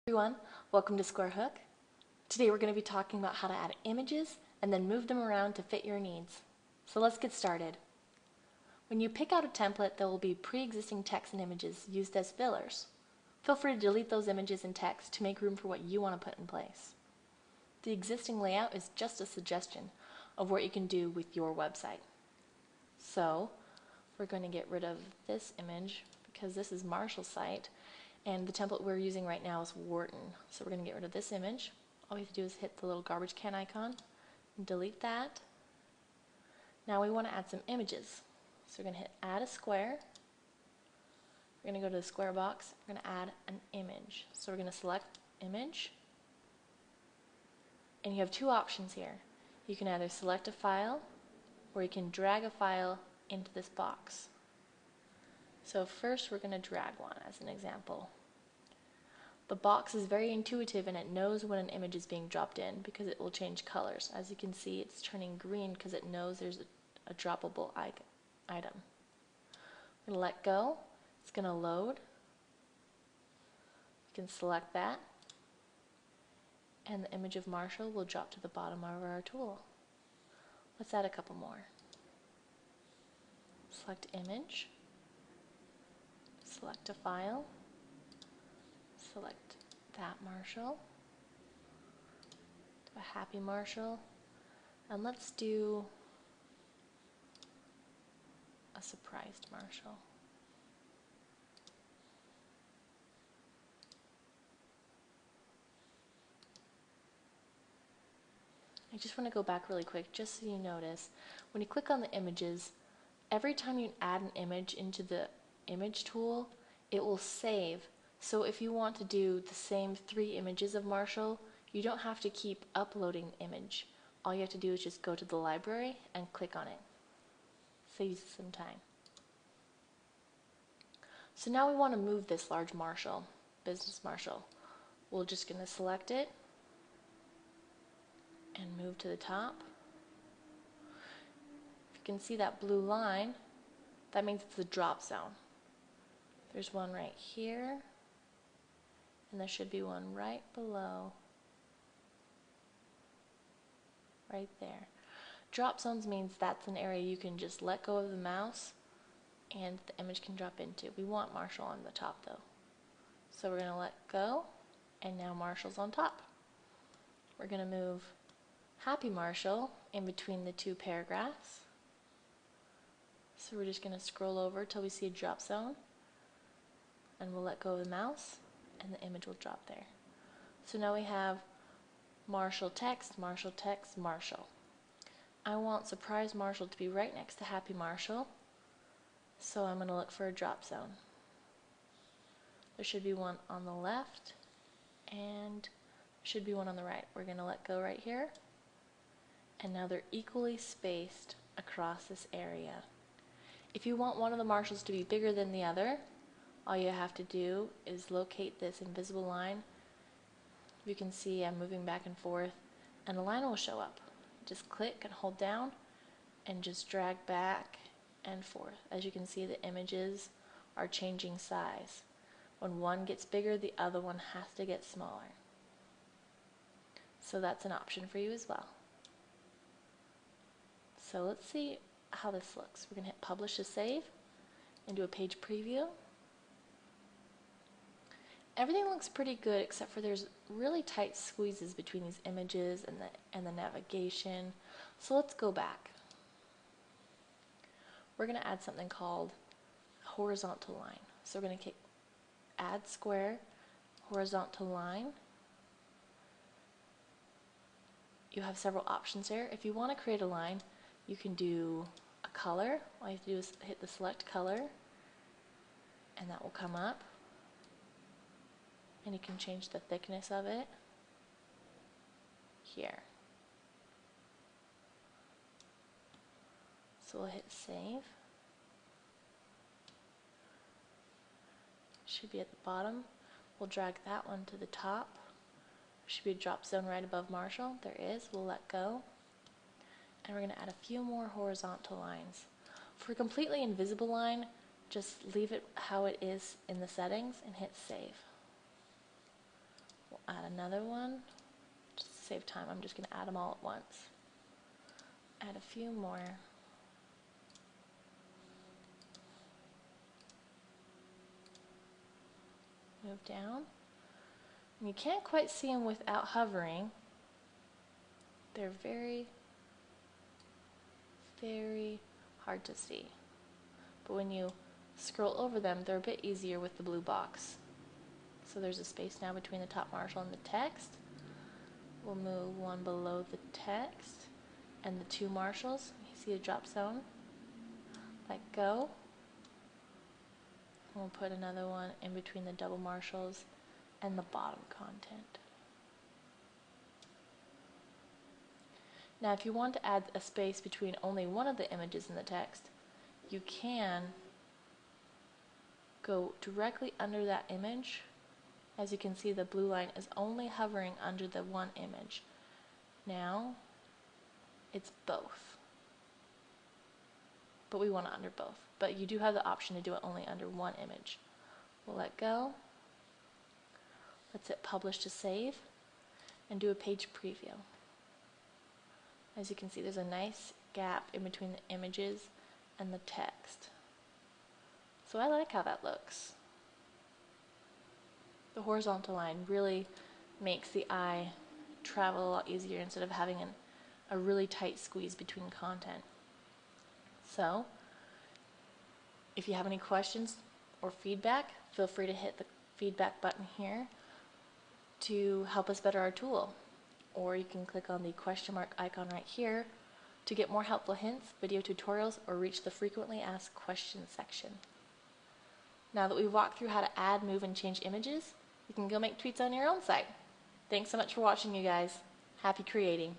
Everyone, welcome to Squarehook. Today we're going to be talking about how to add images and then move them around to fit your needs. So let's get started. When you pick out a template, there will be pre-existing text and images used as fillers. Feel free to delete those images and text to make room for what you want to put in place. The existing layout is just a suggestion of what you can do with your website. So we're going to get rid of this image because this is Marshall's site. And the template we're using right now is Wharton. So we're going to get rid of this image. All we have to do is hit the little garbage can icon and delete that. Now we want to add some images. So we're going to hit add a square. We're going to go to the square box. We're going to add an image. So we're going to select image. And you have two options here. You can either select a file or you can drag a file into this box. So first we're going to drag one as an example. The box is very intuitive and it knows when an image is being dropped in because it will change colors. As you can see, it's turning green because it knows there's a droppable item. I'm going to let go. It's going to load. You can select that. And the image of Marshall will drop to the bottom of our tool. Let's add a couple more. Select image. Select a file. Select that Marshall. Do a happy Marshall. And let's do a surprised Marshall. I just want to go back really quick just so you notice. When you click on the images, every time you add an image into the image tool, it will save. So if you want to do the same 3 images of Marshall, you don't have to keep uploading the image. All you have to do is just go to the library and click on it. Saves some time. So now we want to move this large Marshall, business Marshall. We're just going to select it and move to the top. If you can see that blue line, that means it's the drop zone. There's one right here, and there should be one right below, right there. Drop zones means that's an area you can just let go of the mouse and the image can drop into. We want Marshall on the top though. So we're going to let go, and now Marshall's on top. We're going to move Happy Marshall in between the 2 paragraphs. So we're just going to scroll over till we see a drop zone, and we'll let go of the mouse and the image will drop there. So now we have Marshall text, Marshall text, Marshall. I want surprise Marshall to be right next to happy Marshall, so I'm going to look for a drop zone. There should be one on the left and there should be one on the right. We're going to let go right here, and now they're equally spaced across this area. If you want one of the Marshalls to be bigger than the other, all you have to do is locate this invisible line. You can see I'm moving back and forth and a line will show up. Just click and hold down and just drag back and forth. As you can see, the images are changing size. When one gets bigger, the other one has to get smaller. So that's an option for you as well. So let's see how this looks. We're going to hit publish to save and do a page preview. Everything looks pretty good except for there's really tight squeezes between these images and the navigation. So let's go back. We're going to add something called horizontal line. So we're going to click add square, horizontal line. You have several options here. If you want to create a line, you can do a color. All you have to do is hit the select color and that will come up. And you can change the thickness of it here. So we'll hit save. Should be at the bottom. We'll drag that one to the top. There should be a drop zone right above Marshall. There is. We'll let go. And we're going to add a few more horizontal lines. For a completely invisible line, just leave it how it is in the settings and hit save. another one. Just to save time, I'm just going to add them all at once. Add a few more. Move down. And you can't quite see them without hovering. They're very, very hard to see. But when you scroll over them, they're a bit easier with the blue box. So there's a space now between the top marshal and the text. We'll move one below the text and the two marshals. You see the drop zone? Let go. And we'll put another one in between the double marshals and the bottom content. Now if you want to add a space between only one of the images in the text, you can go directly under that image. As you can see, the blue line is only hovering under the one image. Now it's both, but we want it under both. But you do have the option to do it only under one image. We'll let go. Let's hit publish to save and do a page preview. As you can see, there's a nice gap in between the images and the text. So I like how that looks. The horizontal line really makes the eye travel a lot easier instead of having a really tight squeeze between content. So, if you have any questions or feedback, feel free to hit the feedback button here to help us better our tool. Or you can click on the question mark icon right here to get more helpful hints, video tutorials, or reach the frequently asked questions section. Now that we've walked through how to add, move, and change images, you can go make tweets on your own site. Thanks so much for watching, you guys. Happy creating.